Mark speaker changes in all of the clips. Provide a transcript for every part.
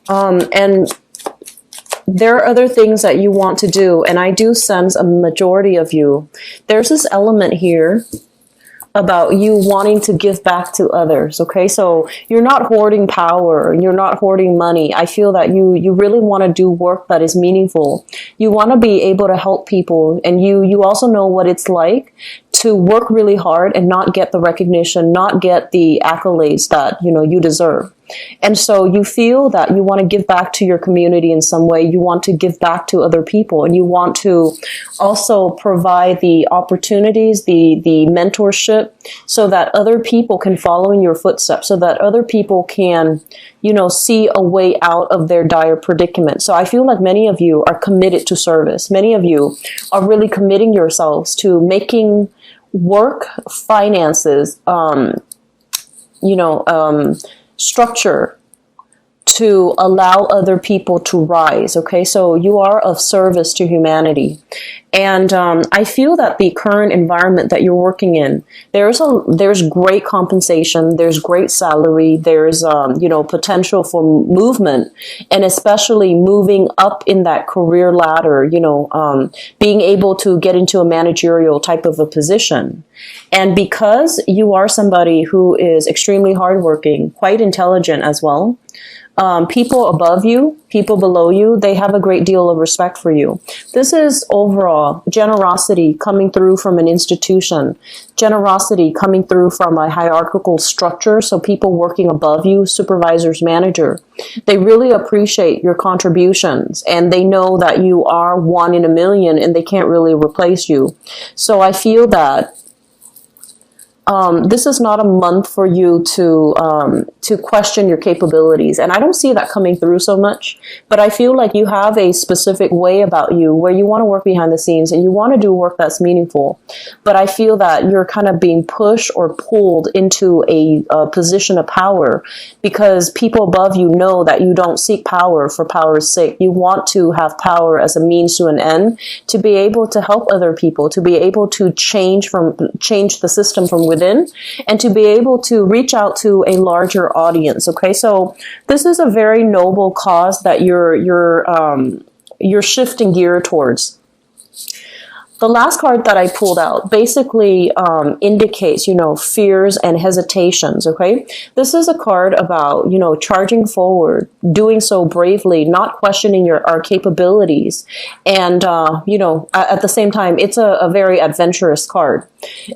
Speaker 1: And there are other things that you want to do, and I do sense a majority of you. There's this element here about you wanting to give back to others. Okay, so you're not hoarding power, you're not hoarding money. I feel that you really want to do work that is meaningful. You want to be able to help people, and you also know what it's like to work really hard and not get the recognition, not get the accolades that you deserve. And so you feel that you want to give back to your community in some way. You want to give back to other people, and you want to also provide the opportunities, the mentorship, so that other people can follow in your footsteps, so that other people can, see a way out of their dire predicament. So I feel like many of you are committed to service. Many of you are really committing yourselves to making work, finances, structure to allow other people to rise. Okay, so you are of service to humanity. And I feel that the current environment that you're working in, there's great compensation, there's great salary, there's potential for movement, and especially moving up in that career ladder, being able to get into a managerial type of a position. And because you are somebody who is extremely hardworking, quite intelligent as well, people above you, people below you, they have a great deal of respect for you. This is overall generosity coming through from an institution, generosity coming through from a hierarchical structure. So people working above you, supervisors, manager, they really appreciate your contributions, and they know that you are one in a million and they can't really replace you. So I feel that this is not a month for you to question your capabilities. And I don't see that coming through so much, but I feel like you have a specific way about you where you want to work behind the scenes and you want to do work that's meaningful. But I feel that you're kind of being pushed or pulled into a position of power because people above you know that you don't seek power for power's sake. You want to have power as a means to an end, to be able to help other people, to be able to change the system from within, and to be able to reach out to a larger audience. Okay, so this is a very noble cause that you're shifting gear towards. The last card that I pulled out basically indicates, fears and hesitations, okay? This is a card about, charging forward, doing so bravely, not questioning our capabilities. And, at the same time, it's a very adventurous card.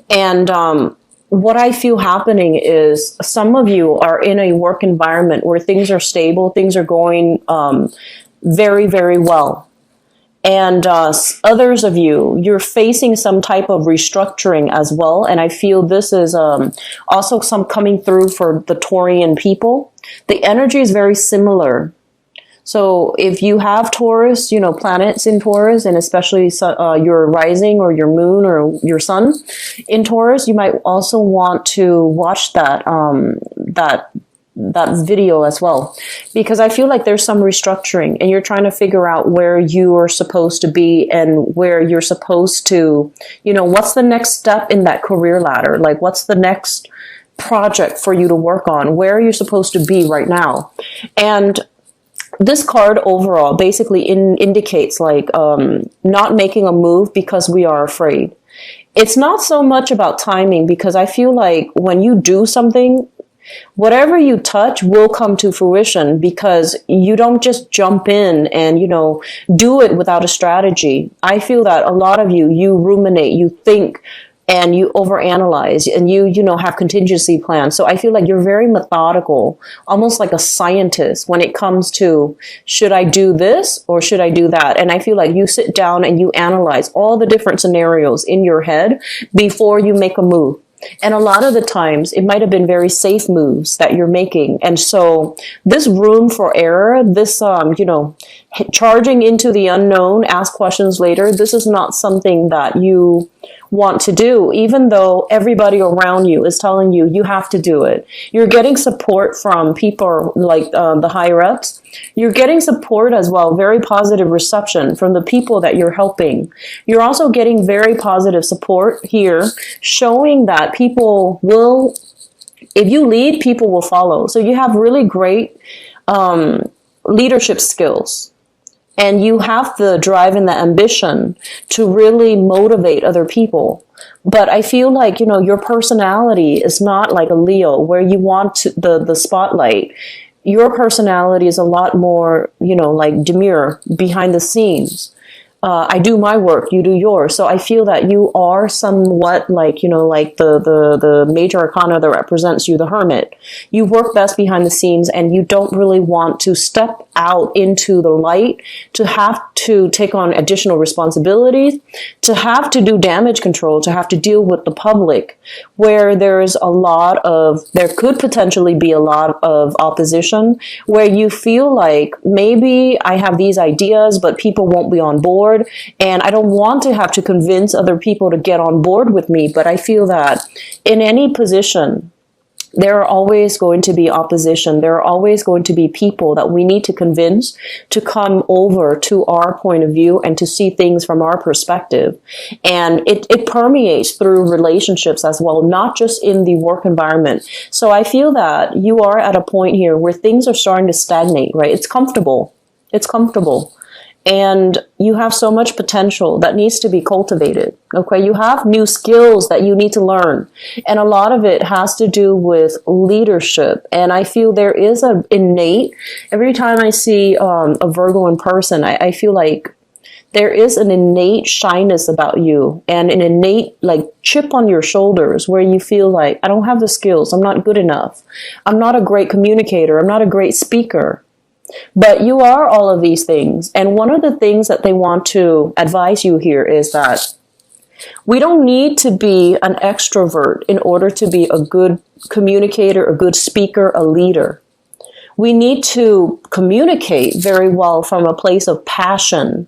Speaker 1: And, what I feel happening is some of you are in a work environment where things are stable, things are going very, very well. And others of you, you're facing some type of restructuring as well. And I feel this is also some coming through for the Taurian people. The energy is very similar. So if you have Taurus, planets in Taurus, and especially your rising or your moon or your sun in Taurus, you might also want to watch that video as well, because I feel like there's some restructuring and you're trying to figure out where you are supposed to be and where you're supposed to, what's the next step in that career ladder? Like, what's the next project for you to work on? Where are you supposed to be right now? And this card overall basically indicates like not making a move because we are afraid. It's not so much about timing, because I feel like when you do something, whatever you touch will come to fruition, because you don't just jump in and, do it without a strategy. I feel that a lot of you ruminate, you think, and you overanalyze, and you have contingency plans. So I feel like you're very methodical, almost like a scientist when it comes to, should I do this or should I do that? And I feel like you sit down and you analyze all the different scenarios in your head before you make a move. And a lot of the times it might have been very safe moves that you're making. And so this room for error, this, charging into the unknown, ask questions later, this is not something that you want to do, even though everybody around you is telling you, you have to do it. You're getting support from people like the higher ups. You're getting support as well, very positive reception from the people that you're helping. You're also getting very positive support here, showing that people will, if you lead, people will follow. So you have really great leadership skills, and you have the drive and the ambition to really motivate other people. But I feel like, your personality is not like a Leo where you want the spotlight. Your personality is a lot more, like demure, behind the scenes. I do my work, you do yours. So I feel that you are somewhat like, like the major arcana that represents you, the hermit. You work best behind the scenes, and you don't really want to step out into the light, to have to take on additional responsibilities, to have to do damage control, to have to deal with the public, where there could potentially be a lot of opposition, where you feel like maybe I have these ideas, but people won't be on board. And I don't want to have to convince other people to get on board with me. But I feel that in any position, there are always going to be opposition. There are always going to be people that we need to convince to come over to our point of view and to see things from our perspective. And it permeates through relationships as well, not just in the work environment. So I feel that you are at a point here where things are starting to stagnate, right? It's comfortable. It's comfortable. And you have so much potential that needs to be cultivated. Okay. You have new skills that you need to learn. And a lot of it has to do with leadership. And I feel there is an innate, every time I see a Virgo in person, I feel like there is an innate shyness about you and an innate like chip on your shoulders where you feel like, I don't have the skills. I'm not good enough. I'm not a great communicator. I'm not a great speaker. But you are all of these things. And one of the things that they want to advise you here is that we don't need to be an extrovert in order to be a good communicator, a good speaker, a leader. We need to communicate very well from a place of passion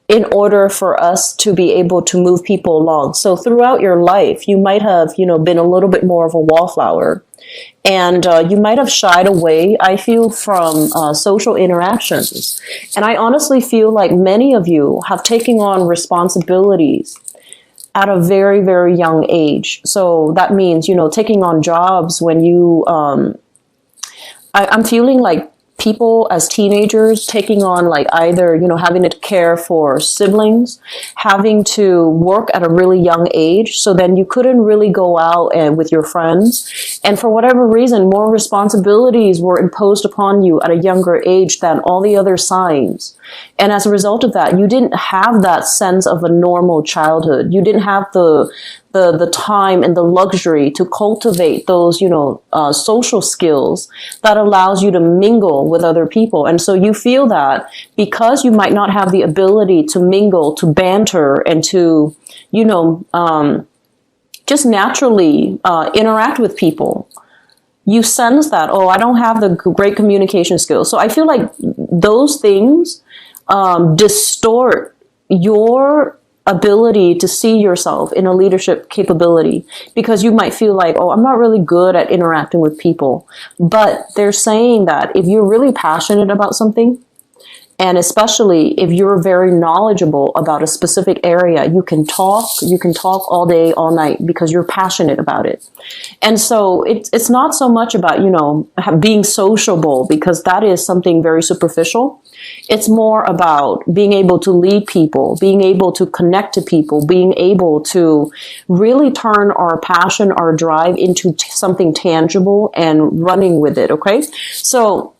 Speaker 1: in order for us to be able to move people along. So throughout your life, you might have, been a little bit more of a wallflower. And you might have shied away, I feel, from social interactions. And I honestly feel like many of you have taken on responsibilities at a very, very young age. So that means, taking on jobs when you, I'm feeling like people as teenagers taking on like either, having to care for siblings, having to work at a really young age. So then you couldn't really go out and with your friends. And for whatever reason, more responsibilities were imposed upon you at a younger age than all the other signs. And as a result of that, you didn't have that sense of a normal childhood. You didn't have the time and the luxury to cultivate those, social skills that allows you to mingle with other people. And so you feel that because you might not have the ability to mingle, to banter, and to, just naturally interact with people, you sense that, I don't have the great communication skills. So I feel like those things distort your ability to see yourself in a leadership capability, because you might feel like, I'm not really good at interacting with people. But they're saying that if you're really passionate about something, and especially if you're very knowledgeable about a specific area, you can talk all day, all night, because you're passionate about it. And so it's not so much about, being sociable, because that is something very superficial. It's more about being able to lead people, being able to connect to people, being able to really turn our passion, our drive into something tangible and running with it. Okay. So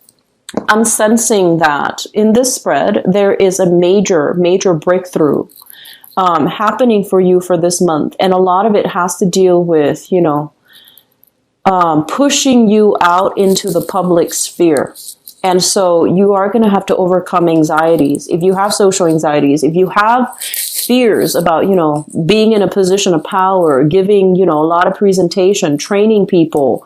Speaker 1: I'm sensing that in this spread, there is a major, major breakthrough happening for you for this month. And a lot of it has to deal with, pushing you out into the public sphere. And so you are going to have to overcome anxieties. If you have social anxieties, if you have fears about, being in a position of power, giving, a lot of presentation, training people,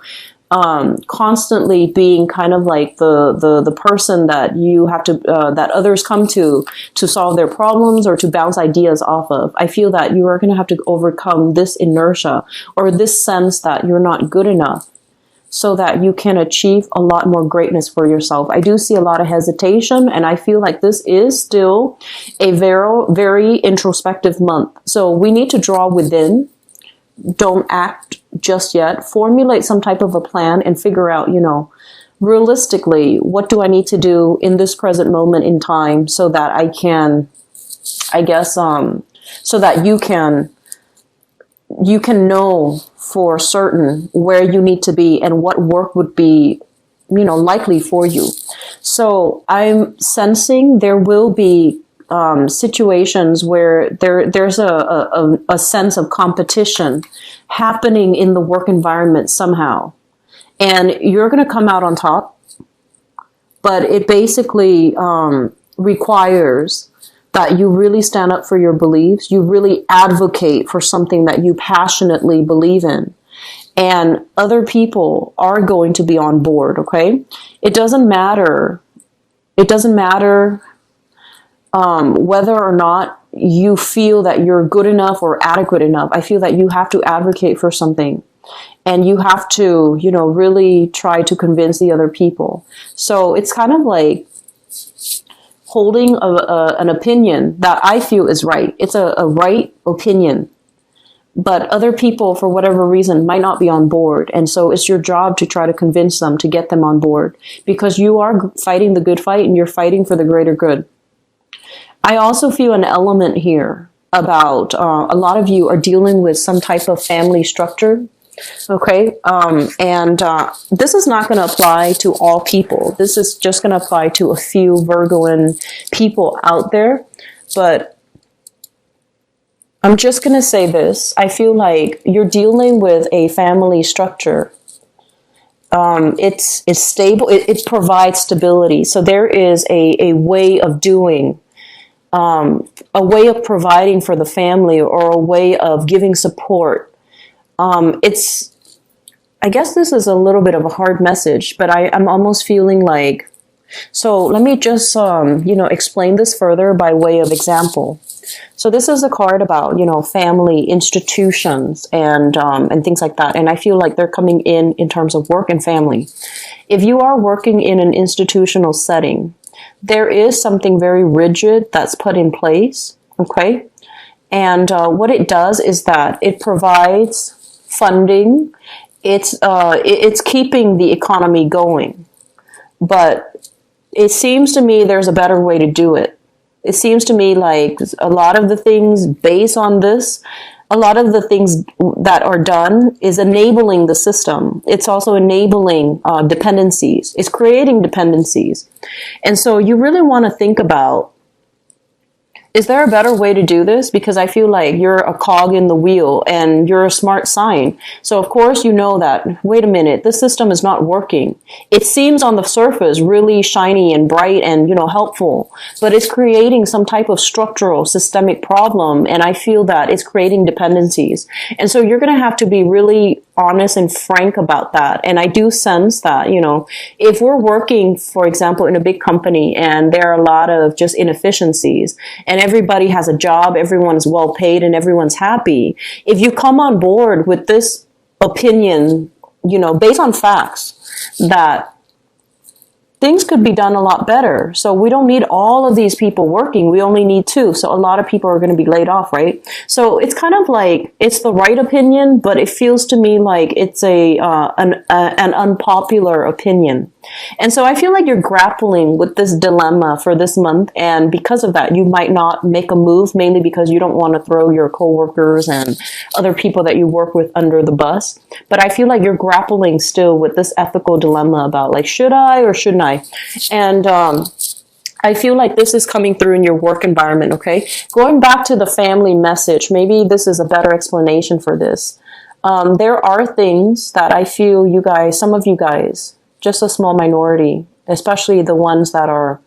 Speaker 1: constantly being kind of like the person that you have to, that others come to solve their problems or to bounce ideas off of. I feel that you are going to have to overcome this inertia or this sense that you're not good enough so that you can achieve a lot more greatness for yourself. I do see a lot of hesitation, and I feel like this is still a very, very introspective month. So we need to draw within. Don't act just yet. Formulate some type of a plan and figure out, realistically, what do I need to do in this present moment in time so that I can, I guess, so that you can know for certain where you need to be and what work would be, likely for you. So I'm sensing there will be situations where there's a sense of competition happening in the work environment somehow. And you're going to come out on top, but it basically requires that you really stand up for your beliefs. You really advocate for something that you passionately believe in. And other people are going to be on board, okay? It doesn't matter. It doesn't matter whether or not you feel that you're good enough or adequate enough. I feel that you have to advocate for something. And you have to, really try to convince the other people. So it's kind of like holding an opinion that I feel is right. It's a right opinion. But other people, for whatever reason, might not be on board. And so it's your job to try to convince them, to get them on board. Because you are fighting the good fight and you're fighting for the greater good. I also feel an element here about a lot of you are dealing with some type of family structure. Okay, and this is not going to apply to all people. This is just going to apply to a few Virgoan people out there. But I'm just going to say this. I feel like you're dealing with a family structure. It's stable. It provides stability. So there is a way of doing, a way of providing for the family, or a way of giving support. I guess this is a little bit of a hard message, but I'm almost feeling like, so let me just, explain this further by way of example. So this is a card about, family, institutions, and things like that. And I feel like they're coming in terms of work and family. If you are working in an institutional setting, there is something very rigid that's put in place. Okay. And what it does is that it provides funding. It's keeping the economy going, but it seems to me there's a better way to do it. It seems to me like a lot of the things based on this, a lot of the things that are done is enabling the system. It's also enabling dependencies. It's creating dependencies. And so you really want to think about, is there a better way to do this? Because I feel like you're a cog in the wheel and you're a smart sign. So of course you know that, wait a minute, this system is not working. It seems on the surface really shiny and bright and, helpful, but it's creating some type of structural systemic problem. And I feel that it's creating dependencies. And so you're going to have to be really honest and frank about that. And I do sense that, if we're working, for example, in a big company and there are a lot of just inefficiencies and everybody has a job, everyone is well paid and everyone's happy. If you come on board with this opinion, based on facts that things could be done a lot better. So we don't need all of these people working. We only need 2. So a lot of people are going to be laid off, right? So it's kind of like, it's the right opinion, but it feels to me like it's an unpopular opinion. And so I feel like you're grappling with this dilemma for this month. And because of that, you might not make a move, mainly because you don't want to throw your coworkers and other people that you work with under the bus. But I feel like you're grappling still with this ethical dilemma about like, should I or shouldn't I? And I feel like this is coming through in your work environment, okay? Going back to the family message, maybe this is a better explanation for this. There are things that I feel you guys, some of you guys, just a small minority, especially the ones that are,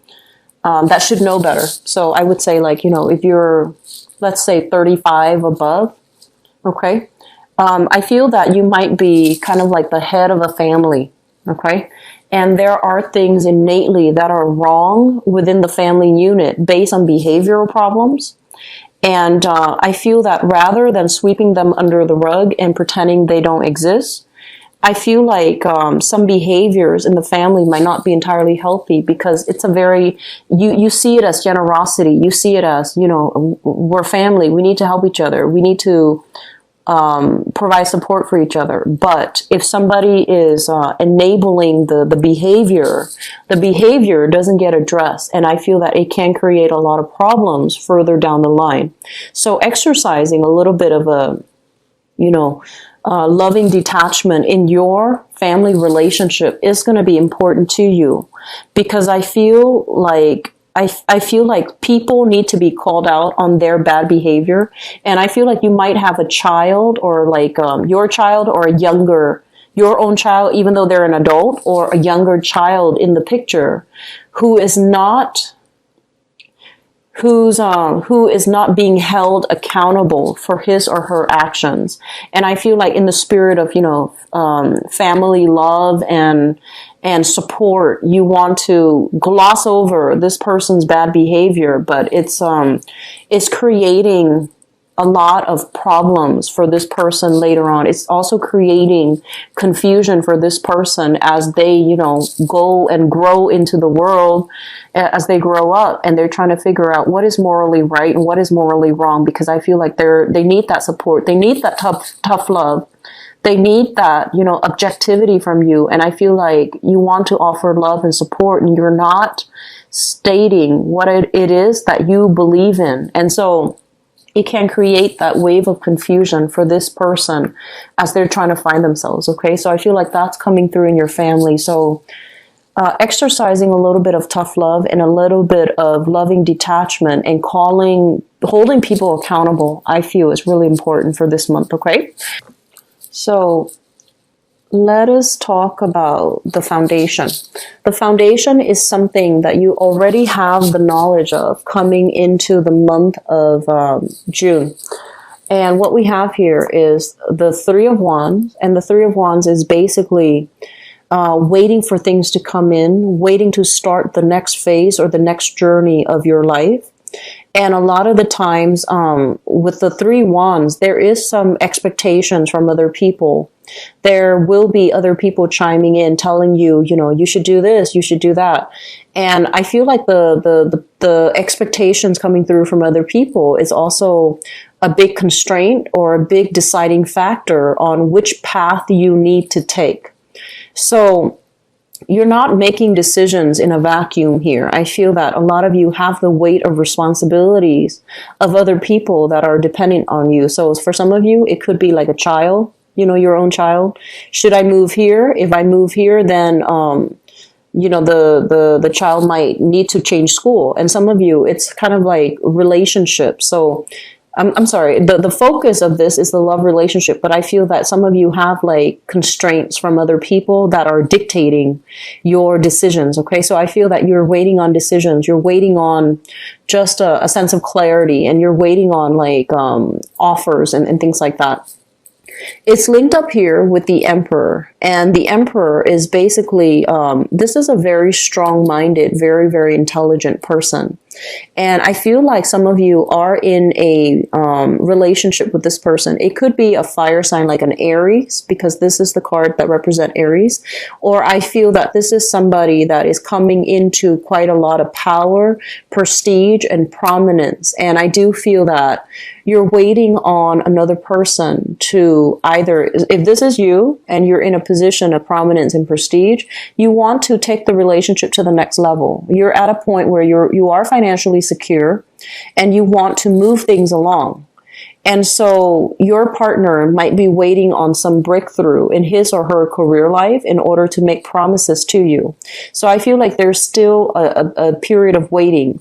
Speaker 1: that should know better. So I would say like, if you're, let's say 35 above, okay? I feel that you might be kind of like the head of a family, okay? And there are things innately that are wrong within the family unit based on behavioral problems. And I feel that rather than sweeping them under the rug and pretending they don't exist, I feel like some behaviors in the family might not be entirely healthy because it's a very, you see it as generosity. You see it as, we're family. We need to help each other. We need to provide support for each other. But if somebody is enabling the behavior doesn't get addressed, and I feel that it can create a lot of problems further down the line. So exercising a little bit of a, loving detachment in your family relationship is going to be important to you, because I feel like people need to be called out on their bad behavior. And I feel like you might have a child, or like your child, or your own child, even though they're an adult, or a younger child in the picture who is not being held accountable for his or her actions. And I feel like in the spirit of, family love and support, you want to gloss over this person's bad behavior, but it's creating a lot of problems for this person later on. It's also creating confusion for this person as they, go and grow into the world, as they grow up, and they're trying to figure out what is morally right and what is morally wrong, because I feel like they need that support. They need that tough love. They need that, objectivity from you. And I feel like you want to offer love and support, and you're not stating what it is that you believe in. And so it can create that wave of confusion for this person as they're trying to find themselves. Okay. So I feel like that's coming through in your family. So exercising a little bit of tough love and a little bit of loving detachment and holding people accountable, I feel is really important for this month. Okay. So let us talk about the foundation. The foundation is something that you already have the knowledge of coming into the month of June. And what we have here is the Three of Wands. And the Three of Wands is basically waiting for things to come in, waiting to start the next phase or the next journey of your life. And a lot of the times with the Three Wands, there is some expectations from other people. There will be other people chiming in, telling you, you should do this, you should do that. And I feel like the expectations coming through from other people is also a big constraint or a big deciding factor on which path you need to take. So you're not making decisions in a vacuum here. I feel that a lot of you have the weight of responsibilities of other people that are dependent on you. So for some of you, it could be like a child, your own child. Should I move here? If I move here, then, the child might need to change school. And some of you, it's kind of like relationships. So I'm sorry, the focus of this is the love relationship, but I feel that some of you have like constraints from other people that are dictating your decisions, okay? So I feel that you're waiting on decisions, you're waiting on just a sense of clarity, and you're waiting on like offers and things like that. It's linked up here with the Emperor, and the Emperor is basically, this is a very strong-minded, very, very intelligent person. And I feel like some of you are in a relationship with this person. It could be a fire sign like an Aries, because this is the card that represents Aries. Or I feel that this is somebody that is coming into quite a lot of power, prestige, and prominence. And I do feel that you're waiting on another person to either, if this is you and you're in a position of prominence and prestige, you want to take the relationship to the next level. You're at a point where you are financially secure and you want to move things along. And so your partner might be waiting on some breakthrough in his or her career life in order to make promises to you. So I feel like there's still a period of waiting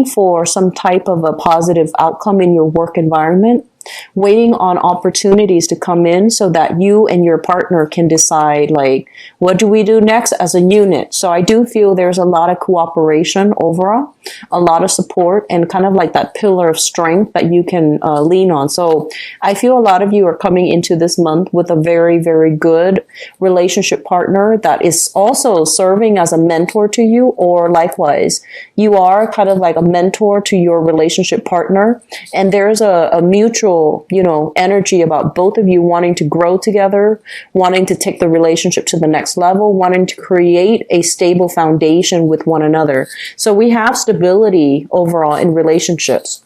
Speaker 1: for some type of a positive outcome in your work environment, waiting on opportunities to come in so that you and your partner can decide, like, what do we do next as a unit? So I do feel there's a lot of cooperation overall, a lot of support, and kind of like that pillar of strength that you can lean on. So I feel a lot of you are coming into this month with a very, very good relationship partner that is also serving as a mentor to you, or likewise, you are kind of like a mentor to your relationship partner, and there's a mutual, energy about both of you wanting to grow together, wanting to take the relationship to the next level, wanting to create a stable foundation with one another. So we have stability overall in relationships.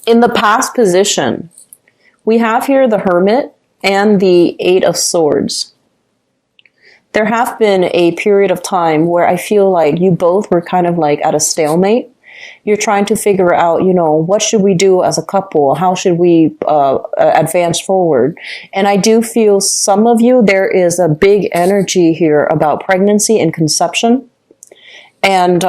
Speaker 1: In the past position, We have here the Hermit and the Eight of Swords. There have been a period of time where I feel like you both were kind of like at a stalemate. You're trying to figure out, what should we do as a couple? How should we advance forward? And I do feel some of you, there is a big energy here about pregnancy and conception. And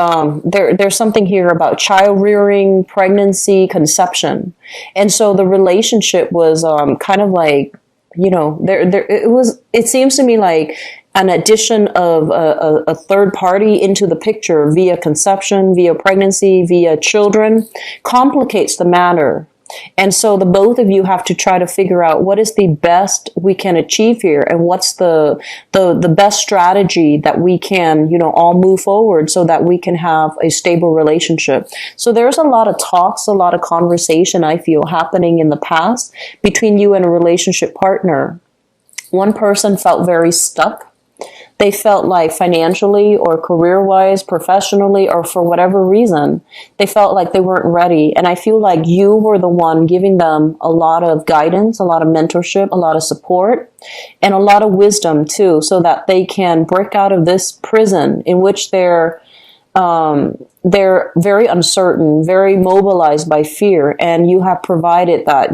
Speaker 1: there's something here about child rearing, pregnancy, conception. And so the relationship was kind of like, it seems to me like an addition of a third party into the picture via conception, via pregnancy, via children, complicates the matter. And so the both of you have to try to figure out what is the best we can achieve here, and what's the best strategy that we can, all move forward so that we can have a stable relationship. So there's a lot of talks, a lot of conversation, I feel, happening in the past between you and a relationship partner. One person felt very stuck. They felt like financially or career-wise, professionally, or for whatever reason, they felt like they weren't ready. And I feel like you were the one giving them a lot of guidance, a lot of mentorship, a lot of support, and a lot of wisdom too, so that they can break out of this prison in which they're very uncertain, very mobilized by fear. And you have provided that,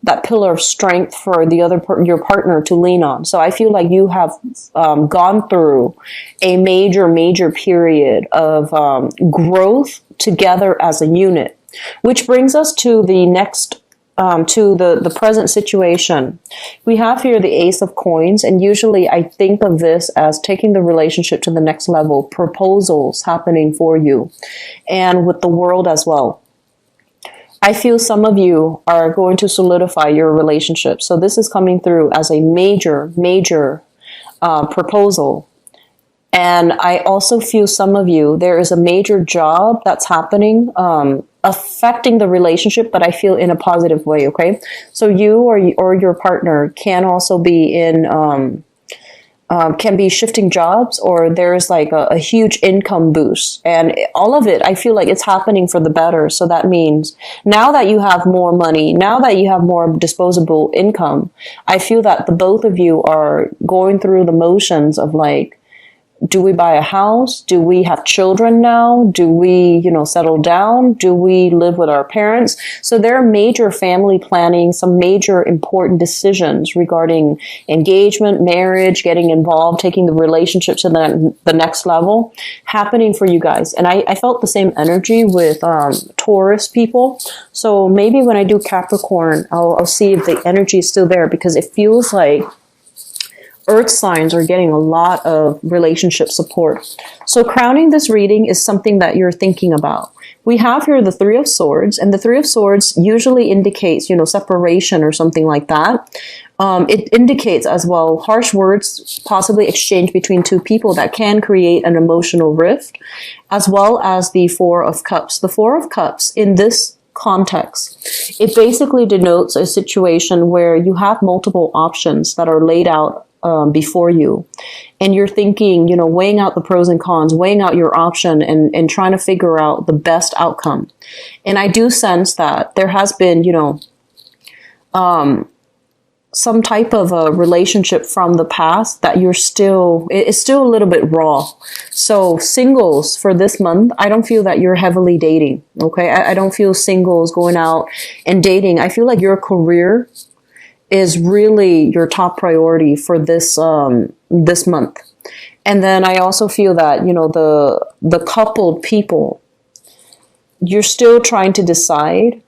Speaker 1: that pillar of strength for your partner to lean on. So I feel like you have gone through a major period of growth together as a unit, which brings us to the next, to the present situation. We have here the Ace of Coins, and usually I think of this as taking the relationship to the next level, proposals happening for you, and with the World as well. I feel some of you are going to solidify your relationship. So this is coming through as a major proposal. And I also feel some of you, there is a major job that's happening, affecting the relationship, but I feel in a positive way, okay? So you or your partner can also be can be shifting jobs, or there's like a huge income boost, and all of it, I feel like it's happening for the better. So that means now that you have more money, now that you have more disposable income, I feel that the both of you are going through the motions of like, do we buy a house? Do we have children now? Do we, settle down? Do we live with our parents? So there are major family planning, some major important decisions regarding engagement, marriage, getting involved, taking the relationship to the next level happening for you guys. And I felt the same energy with Taurus people. So maybe when I do Capricorn, I'll see if the energy is still there, because it feels like Earth signs are getting a lot of relationship support. So crowning this reading is something that you're thinking about. We have here the Three of Swords, and the Three of Swords usually indicates, separation or something like that. It indicates as well harsh words possibly exchanged between two people that can create an emotional rift, as well as the Four of Cups. The Four of Cups in this context, it basically denotes a situation where you have multiple options that are laid out before you, and you're thinking, weighing out the pros and cons, weighing out your option, and trying to figure out the best outcome. And I do sense that there has been, some type of a relationship from the past that it's still a little bit raw. So singles for this month, I don't feel that you're heavily dating. Okay. I don't feel singles going out and dating. I feel like your career is really your top priority for this month. And then I also feel that, the coupled people, you're still trying to decide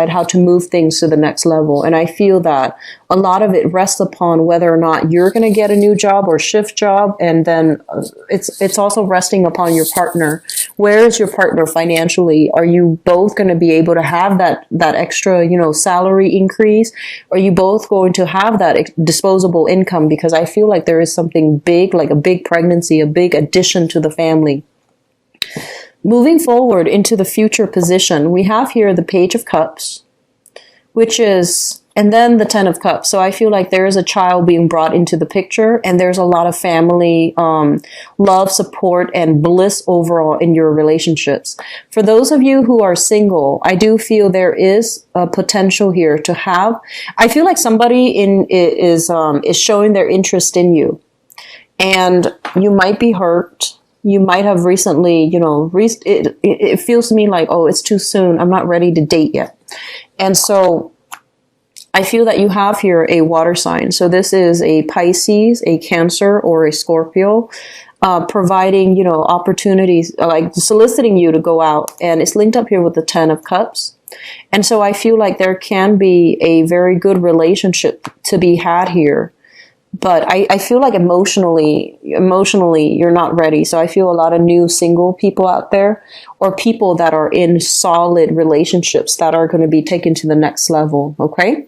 Speaker 1: how to move things to the next level. And I feel that a lot of it rests upon whether or not you're going to get a new job or shift job. And then it's also resting upon your partner. Where is your partner financially? Are you both going to be able to have that extra, salary increase? Are you both going to have that disposable income? Because I feel like there is something big, like a big pregnancy, a big addition to the family. Moving forward into the future position, we have here the Page of Cups. which is, and then the Ten of Cups. So I feel like there is a child being brought into the picture, and there's a lot of family, love, support, and bliss overall in your relationships. For those of you who are single, I do feel there is a potential here to have, I feel like somebody is showing their interest in you, and you might be hurt. You might have recently, it feels to me like, oh, it's too soon. I'm not ready to date yet. And so I feel that you have here a water sign. So this is a Pisces, a Cancer, or a Scorpio, providing, opportunities, like soliciting you to go out. And it's linked up here with the Ten of Cups. And so I feel like there can be a very good relationship to be had here. But I feel like emotionally, you're not ready. So I feel a lot of new single people out there, or people that are in solid relationships that are going to be taken to the next level. Okay.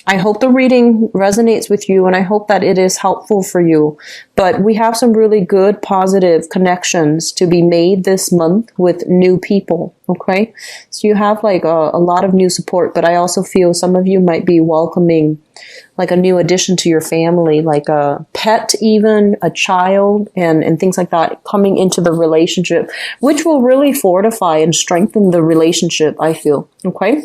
Speaker 1: I hope the reading resonates with you, and I hope that it is helpful for you. But we have some really good, positive connections to be made this month with new people. Okay. So you have like a lot of new support, but I also feel some of you might be welcoming like a new addition to your family, like a pet, even a child, and things like that coming into the relationship, which will really fortify and strengthen the relationship, I feel. Okay.